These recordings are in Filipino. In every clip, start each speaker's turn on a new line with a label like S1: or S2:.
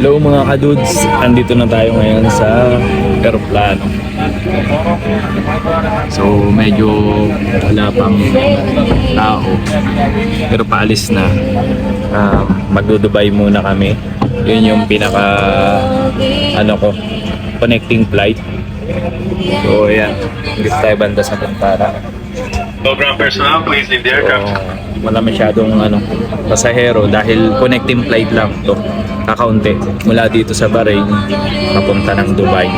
S1: Hello mga kadudes, andito na tayo ngayon sa aeroplano. So medyo wala pang tao, pero paalis na. Magdo-Dubai muna kami. Yun yung pinaka connecting flight. So ayan, dito tayo banda sa Tantara.
S2: Program personnel, please leave the aircraft.
S1: Wala masyadong pasahero dahil connecting flight lang to, kakaunti mula dito sa Bahrain papunta ng Dubai.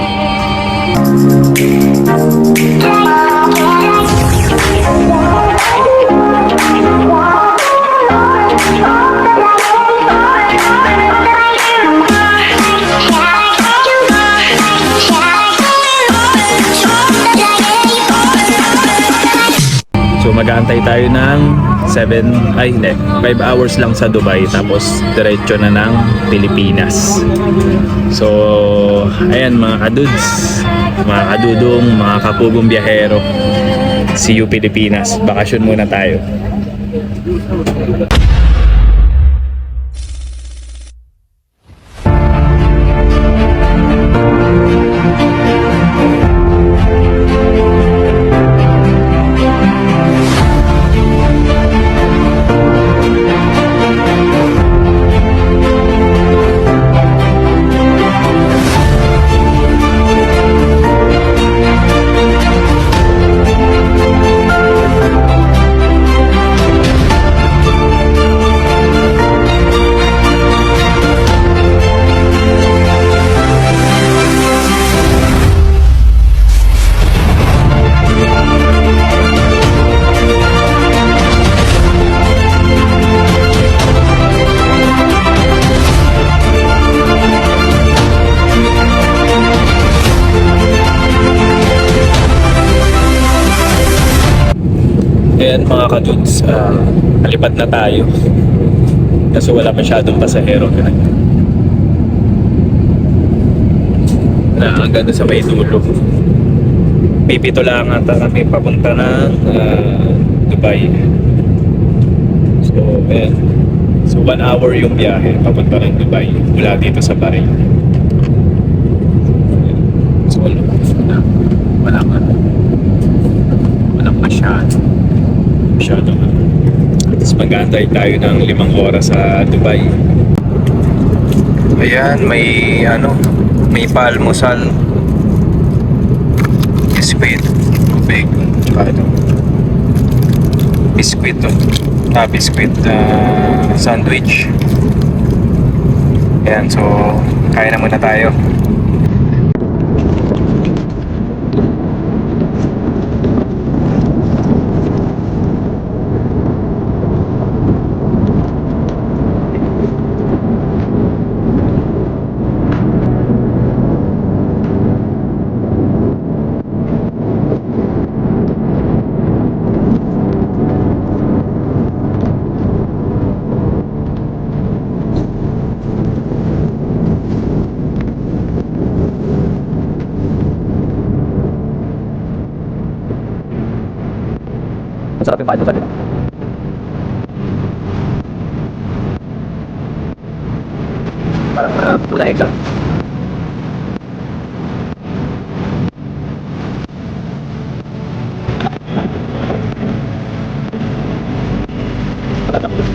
S1: So mag-aantay tayo ng 5 hours lang sa Dubai, tapos diretso na ng Pilipinas. So ayan mga kadudes, mga kadudong, mga kapugong biyahero, see you Pilipinas. Bakasyon muna tayo. Ayan mga kadudes, nalipad na tayo kasi wala masyadong pasahero na hanggang sa may dulo. Pipito lang ata kami papunta ng Dubai. So ayan, so 1 hour yung biyahe papunta ng Dubai mula dito sa Bahrain. So walang masyado. Tapos mag-aantay tayo ng 5 oras sa Dubai. Ayan, may palmusal, biskwit, tubig, tsaka biskwit sandwich. Ayan, so kain na muna tayo. Masarap yung palmusal nila. Parang tuna egg lang. Patapos.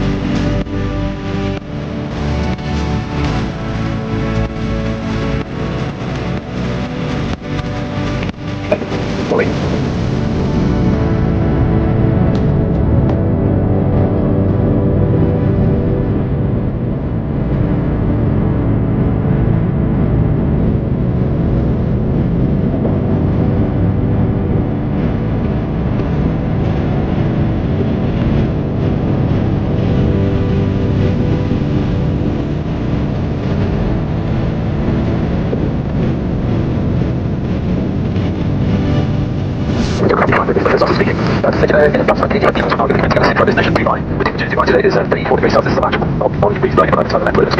S1: Okay. In approximately 80 miles per hour, the wind for destination Dubai. The temperature today is 34 degrees Celsius, the maximum of 1 degree Dubai, about the southern end of the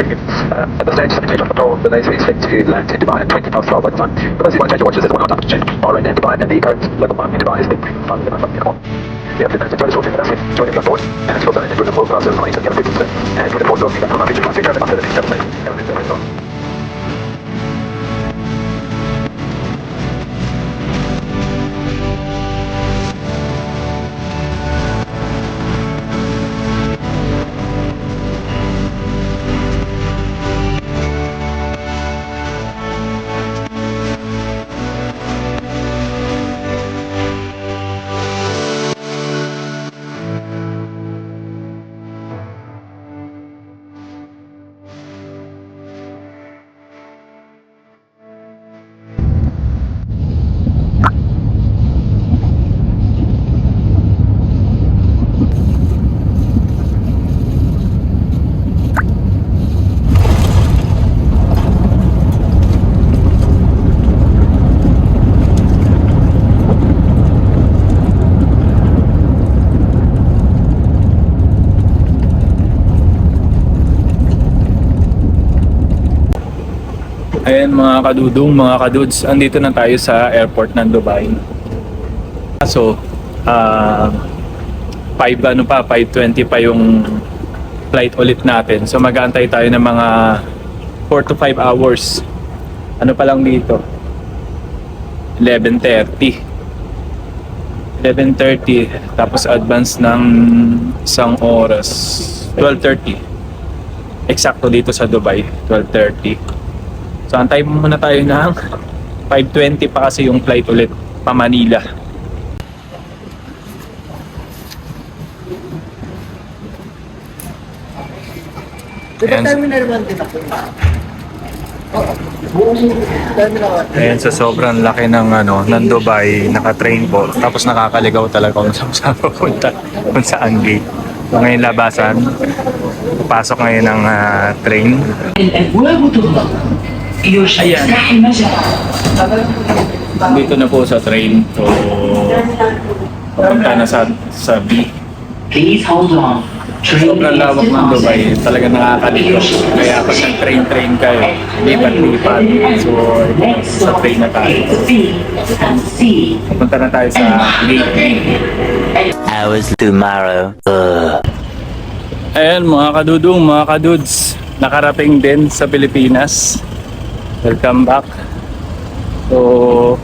S1: At the stage, the change of control, the laser is fit to land in Dubai at 20 past 12 local time. But as you want to change your watches, there's one time to change Bahrain and Dubai, and the current local time in Dubai is 5 minutes. We have 10 minutes to join the short film, that's it. Join the platform, and it's also an integral full class of 20 to the other 50%. And we can afford to be back on our future class, after the 57%.
S3: Ayan mga kadudong, mga kadudes, andito na tayo sa airport ng Dubai. So, 5:20 pa yung flight ulit natin. So mag-aantay tayo ng mga 4 to 5 hours. Ano pa lang dito? 11:30. 11:30 tapos advance ng isang oras. 12:30. Eksakto dito sa Dubai, 12:30. So antay muna tayo ng 5:20 pa kasi yung flight ulit pa Manila.
S4: Diba terminal 1 din ako?
S3: Ayan, sa sobrang laki ng ng Dubai, naka-train po. Tapos nakakaligaw talaga kung saan pupunta, kung saan gate. So ngayon labasan, pasok ngayon ng train. Ayan. Dito na po sa train. So, papunta na sa B.
S5: Please hold on.
S3: Sobrang lawak ng Dubai, talaga nakakaligaw. Kaya pag nag-train kayo, lipat-lipat. So, sa train na tayo. Papunta na tayo sa gate.
S6: Hours tomorrow.
S3: Ayan mga kadudong, mga kadudes, nakarating din sa Pilipinas. Welcome back. So,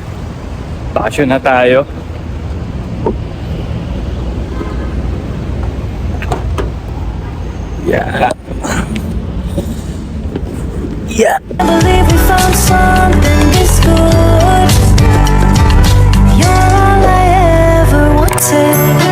S3: bakasyon na tayo. Yeah. Yeah.
S7: I believe we found something this good. You're all I ever wanted.